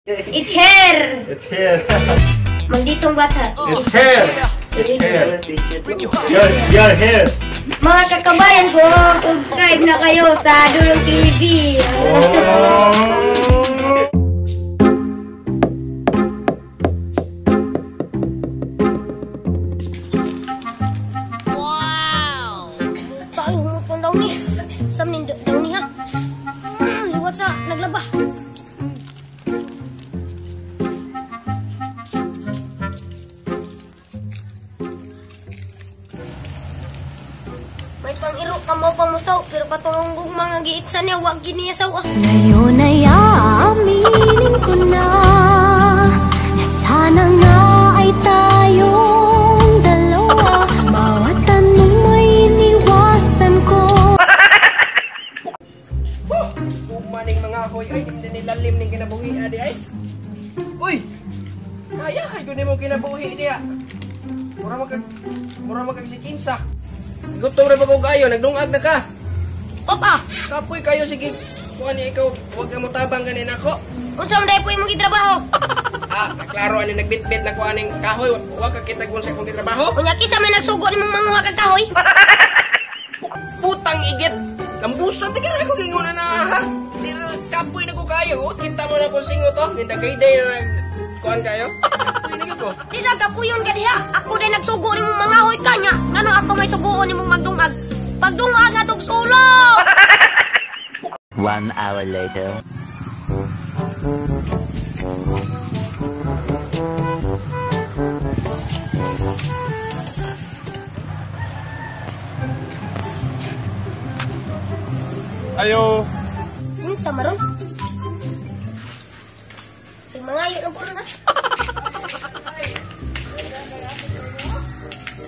It's hair! It's hair. Malditong bata. It's hair. It's hair. Your hair. Mga kakabayan ko, subscribe na kayo sa Dulong TV. Wow! Tayo, humupon daw ni. Sam ni daw ni ha. Liwat sa naglaba. May pang-iro ka mo pamusaw, pero katulong mga giitsa niya, wag giniyasaw ah. Ngayon ay aaminin ko na sana nga ay tayong dalawa. Bawat tanong may iniwasan ko. Maning mga hoy ay hindi nilalim ning kinabuhi adi ay. Uy! Kaya ay guni mo kinabuhi diya. Mura magkagsikinsa. Gutom ra ba ko kayo, nagdungag na ka. Opa, Kapoy kayo sige. Kuan ni ikaw, wag ka mo tabang ganin ako. unsa man dai po imong gitrabaho? Naklaro ani nagbitbit na kuan ning kahoy, wag ka kita kung sa akong trabaho. Unya kisa may nagsugo nimong manguha kag kahoy? Putang igit. Lambusa tigara ko gingon na ha. Di kapoy na ko kayo. Kita mo na ko singo to. Nindagay day na kuan kayo. Kapoy na ko. Di na kapuyon ka diha. Ako day nagsugo nimong mangahoy kanya. Ngano ako may suguon nimong magdungag? Pagdungag na tog sulo. 1 hour later. Ayo. Insa maron? Sig mangayo ng puro na.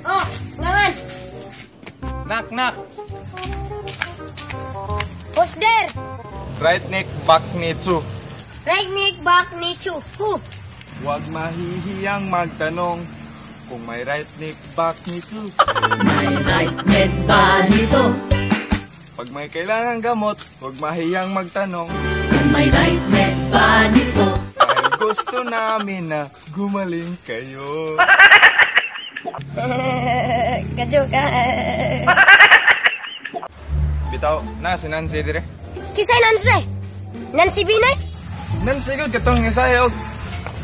Oh, ngaman. Knock knock. Who's there? Right neck back knee too. Right neck back ni Chu. Who? Huwag mahihiyang magtanong kung may right neck back knee too. May right neck ba nito? Pag may kailangang gamot, huwag mahiyang magtanong. Kung may right neck ba nito? Dahil gusto namin na gumaling kayo. Kadyo ka. Bitaw, na si Nancy dire. Kisay Nancy? Nancy Binay? Nancy ko katong nga sayo.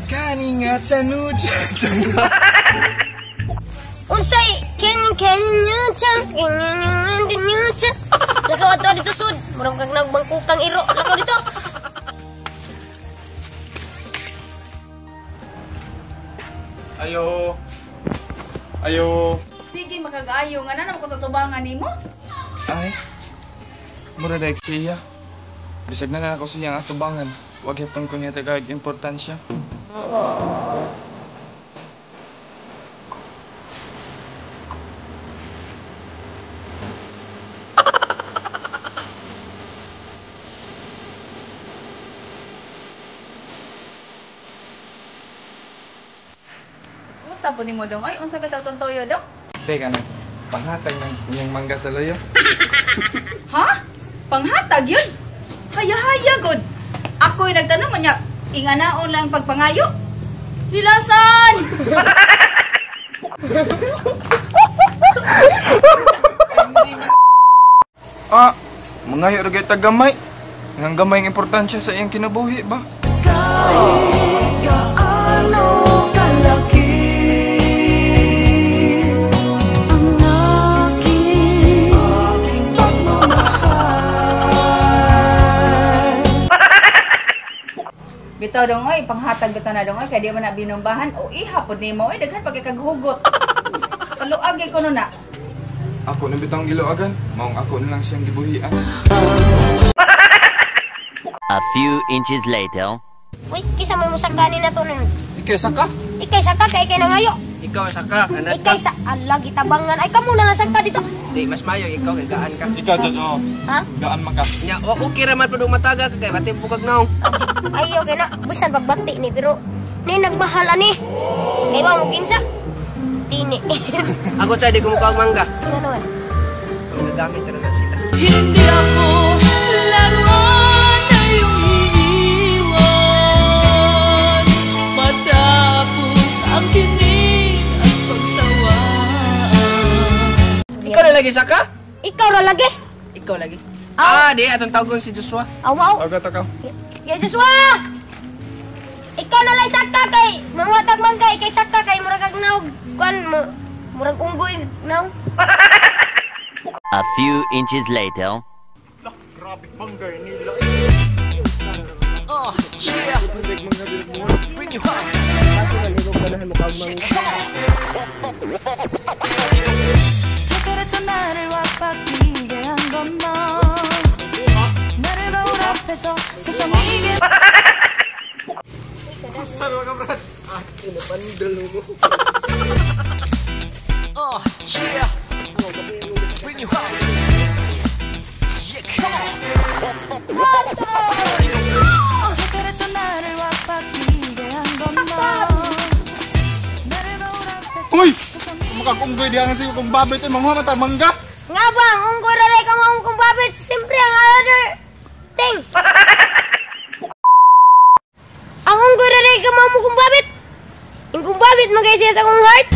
Kani nga chanuja. Unsay ken chang nyucha. Lakaw ato dito sud. Murag kag nagbangkukang iro. Lakaw dito. Ayo. Ayo. Sige, makagayo nga na ko sa tubangan nimo. Ay. Mura daig siya. Bisag na ako siyang atubangan. Huwag hipon ko niya tagag importansya. Tapo ni mo dong. Ay, unsa ka tawton toyo dong? Teka na. Panghatag ng inyong mangga sa loyo. Ha? Panghatag yun? Haya-haya god. Ako'y nagtanong niya, inganaon lang pagpangayo. Hilasan! Mangayo ra gyud tagamay. Nang gamay ang importansya sa iyang kinabuhi ba? Kahit gaano kalaki ang aking pagmamahal. Bitaw dong oy, panghatag bitaw na dong oy, kaya di man na binumbahan. O ihapod nimo oy, daghan pagkakaghugot. Kaluag ko no na. Ako na bitang giloagan. Maong ako na lang siyang gibuhian. A few inches later. Uy, kisa mo musangganin na to nun. Ikaw saka? Ikay saka kay nangayo. Ikaw saka, anak ka. Ikay sa alagi tabangan. Ay kamo na lang sangka dito. Di mas mayo ikaw kay gaan ka. Ikaw dyan, oo. Ha? Gaan man ka. Nya okay ra man pud mataga kay batin bukag naong. Ayo kay na bisan bagbati ni pero ni nagmahal ani. Kay ba mo kinsa? Tini. Ako sa di ko mukha mangga. Ano naman? Gagamit na na sila. Hindi ako laruan na iyong iniwan. lagi saka? Ikaw ra lagi. Ikaw lagi. Ah. Di atong tawgon si Joshua. Awaw. Agad ka. Ya Joshua. Ikaw na lang saka kay mangwatag man kay saka kay murag kag naog kuan mo. Murag unggoy naw. A few inches later. 그랬던 나를 왁박히게 한 건 너 나를 거울 앞에서 세상이게 그랬던 나를 왁박히게 한 건 너 나를 거울 앞에서 Uy! Makakunggoy diyan sa iyo kung babit ay mangmamata mangga. Nga bang unggoy ra ray ka mong kung babit siyempre ang other thing. Ang unggoy ra ray ka mong kung babit. Yung kung babit magay siya sa kong heart.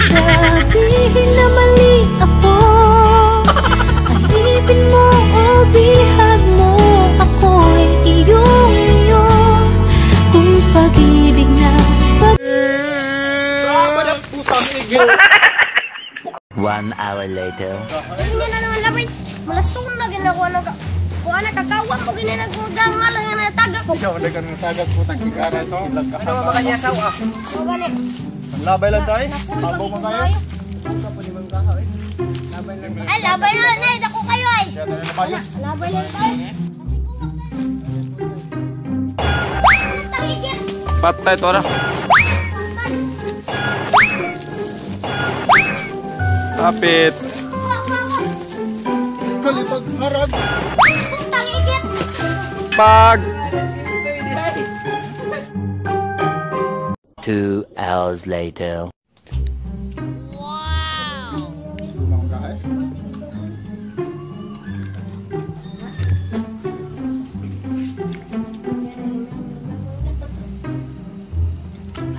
Kahit sabihin na mali ako, alipin mo o bihag mo, ako'y iyong-iyo. Kung pag-ibig na Putang igil. 1 hour later. Hindi na naman labay. Malasong na ginagawa ng kung anak kakawang ko ginagawa nga lang yung nataga ko. Ikaw na ganun sagad putang igara ito. Ilag ka. Ano ba kanya sawa? O gani. Labay lang tayo. Tabaw mo kayo. Ay, labay na lang. Dako kayo ay. Kaya tayo na kayo. Labay lang tayo. Tahigit. Patay tora. Kapit. Kalipag harag. Tahigit. Pag. 2 hours later.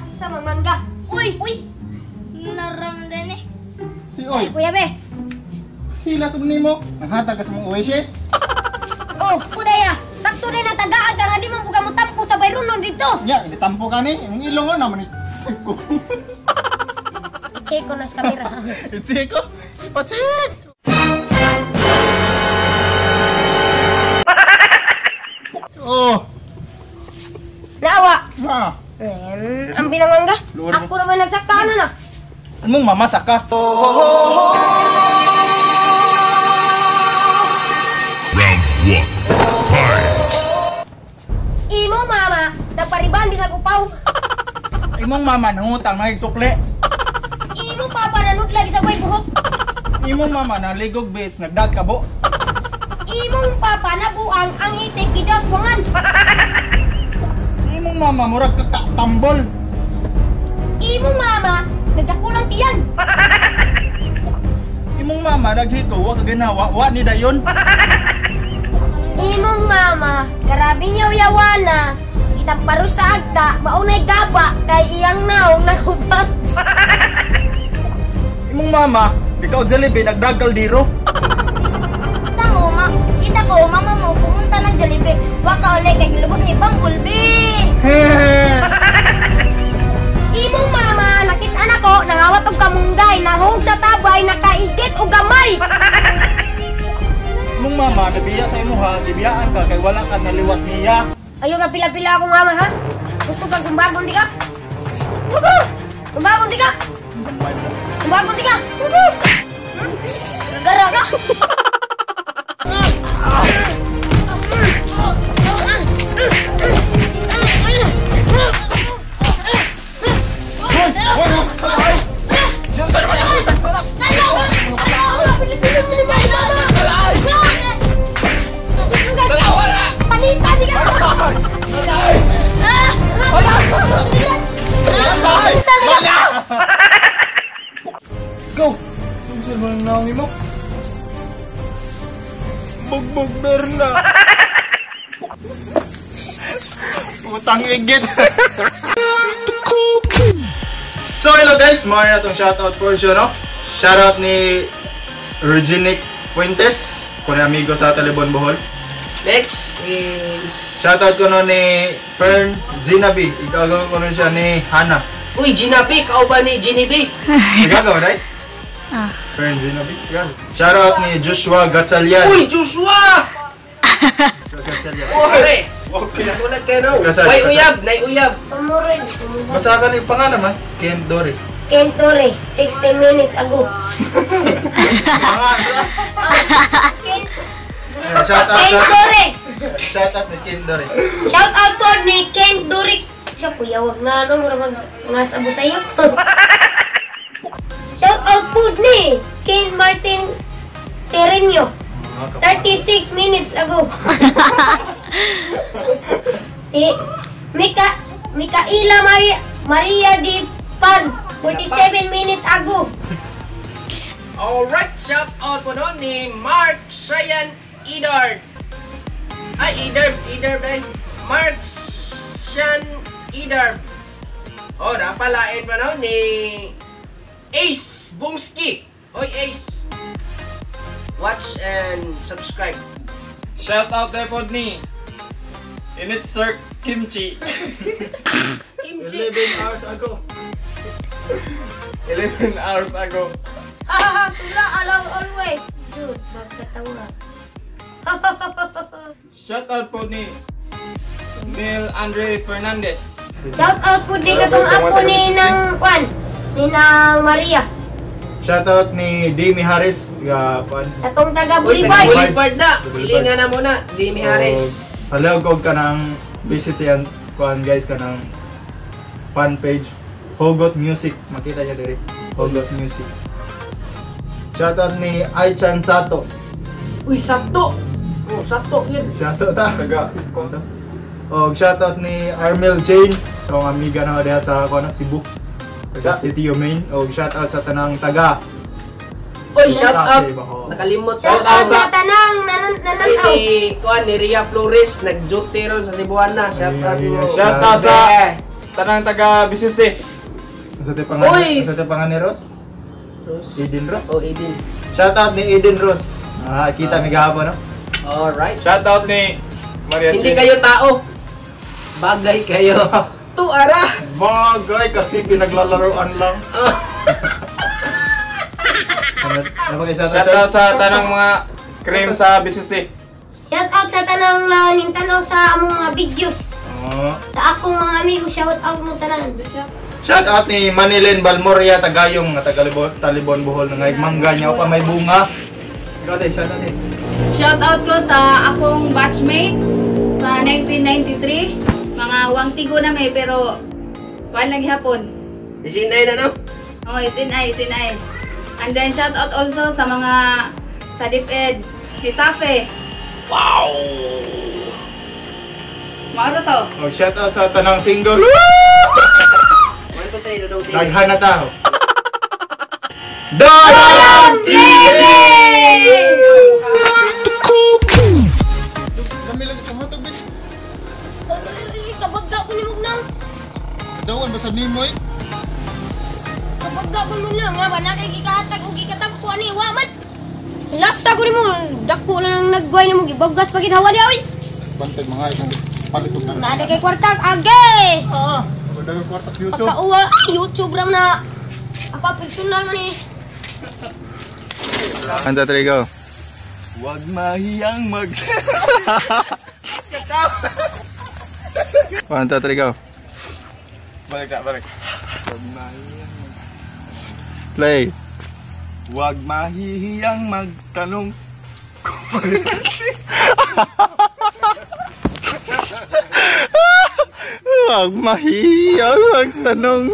Sa mamangga. Uy! Uy! Naram din eh. Si Oy, Kuya be. hilas mo nimo. Ang hatag ka sa mga uwi shit. Oh, kudaya. Sakto rin ang tagaan ka nga di man buka mo tampo sa bayrunon dito. Ya, initampo ka ni. Ang ilong ko naman siko. Okay ko na sa kamera. Siko. Ipatsit. Oh, Naawa. ha. Ang binangangga. Luwag mo. Ako naman nagsaka na. Anong mamasak ka? Imo mama, nagpariban bisag upaw. Imong mama nangutang nagsukli. Imo papa nanudla bisag way buhok. Imong mama naligog bits nagdagkabo. Imong papa nabuang ang itik gidas bungan. Imong mama murag kakatambol. Imong mama nagdakulang tiyan. Imong mama naghiko wa kaginawa wa ni dayon. Imong mama, grabe yaw-yawana. Kitang paro sa agta, maunay gaba kay iyang naong nahubak. Imong mama, ikaw Jollibee nagdagal diro. Kita ko, mama mo pumunta ng Jollibee. Waka ulit kay gilubot ni Bumblebee. Imong mama, nakita na ko, nangawat og kamunday, nahug sa tabay, nakaigit og gamay. Imong mama nabiya sa imuha, dibiyaan ka kay wala ka naliwat niya. Ayo ka pila-pila akong mama ha. Gusto kang sumbagon di ka? Sumbagon di ka? Sumbagon di ka? Gara ka? Go! Saan mo nang naungi mo? Bugbog Berna! Utang igit! So hello guys, mga na itong shoutout for sure, no? Shoutout ni Reginic Fuentes, kung amigo sa Talibon Bohol. Next is... Shoutout ko no ni Fern Ginabi. Igagawa ko nun siya ni Hana. Uy, Ginabi! Kao ba ni Ginabi? Igagawa, right? Fern Ginabi. Shoutout ni Joshua Gatchalian. Uy, Joshua! Gatchalian. Oh, hare! Okay. Nakunat kayo no? May uyab! Nay uyab! Pamurin. Basta ka ni pangalan man. Ken Dory. Kentore, 16 minutes ago. Kentore! Shoutout ni Ken Dory. Shout out to ni Ken Durik. Siya kuya, wag nga no, marag nga sa busayo. Shout out po ni Ken Martin Serenio. 36 minutes ago. Si Mikaela Maria Di Paz, 47 minutes ago. Alright, shout out po doon ni Mark Cheyenne Edard. Ay, Edard ay. Mark Cheyenne Edard. Oh, napalain pa no ni Ace Bungski. Oy, Ace. Watch and subscribe. Shout out there po ni Init Sir Kimchi. Kimchi. 11 hours ago. 11 hours ago. Hahaha, sula, always. Dude, magkatawa. Shout out po ni Neil Andre Fernandez. Shout out po din katong apo ni nang Juan, ni nang Maria. Shoutout ni Demi Harris, Katong taga Uy, Bulibay. Boulevard na. Silingan na muna. Demi Harris. Hello, kog ka ng visit siya kuan guys ka ng fan page Hugot Music. Makita niyo diri. Hugot Music. Shoutout ni Aichan Sato. Uy, sakto. Oh, sakto yun. Shoutout ta. Taga. Og shoutout ni Armel Jane, tong amiga na diha sa kuan Cebu. Sa City of Maine. Og shoutout sa tanang taga. Uy, shout out. Nakalimot. Shout out sa tanang nananaw. Ni kuan ni Ria Flores nag-duty ron sa Cebuana. Shout out mo. Shout out sa tanang taga BCC. Sa te pangan. Uy! Sa te pangan ni Ross. Eden Ross. Oh, Eden. Shoutout ni Eden Ross. Kita mi gahapon no. Alright. Shoutout ni Maria. Hindi kayo tao. Bagay kayo. Tuara. Bagay kasi pinaglalaroan lang. Shoutout sa tanang mga cream sa BCC. Shout out sa tanang nintanaw sa among mga videos. Sa akong mga amigo, shout out mo tanan. Shoutout ni Manilyn Balmoria Tagayong nga Talibon Bohol nga mangga niya pa may bunga. Ikaw din, shoutout din. Shout out ko sa akong batchmate sa 1993. Mga wangtigo na may pero kuan lang hapon. Isinay na no? Oh, isinay. And then shout out also sa mga sa DepEd Hitafe. Wow. Maaro to. Shoutout sa tanang single. Daghan na tao. Dolan TV! Kabagda ko ni Mugnaw. Dawan basta nimo eh. Kabagda ko ni Mugnaw nga ba nakikikahatag o gikatampo ani waman. Lasta ko ni mo dako na nang nagguay ni mo gibagas pagit hawa di awi. Bantay mga isang palitog na. Nada kay kwartag age. Oo. Dagang kwartas YouTube. Pagkauwa, YouTube ram na. Apa personal man eh. Anta Trigo. Wag mahiyang mag. Anta Trigo. Balik. Wag mahiyang mag. Play. Wag mahihiyang magtanong. Wag mahihiyang magtanong.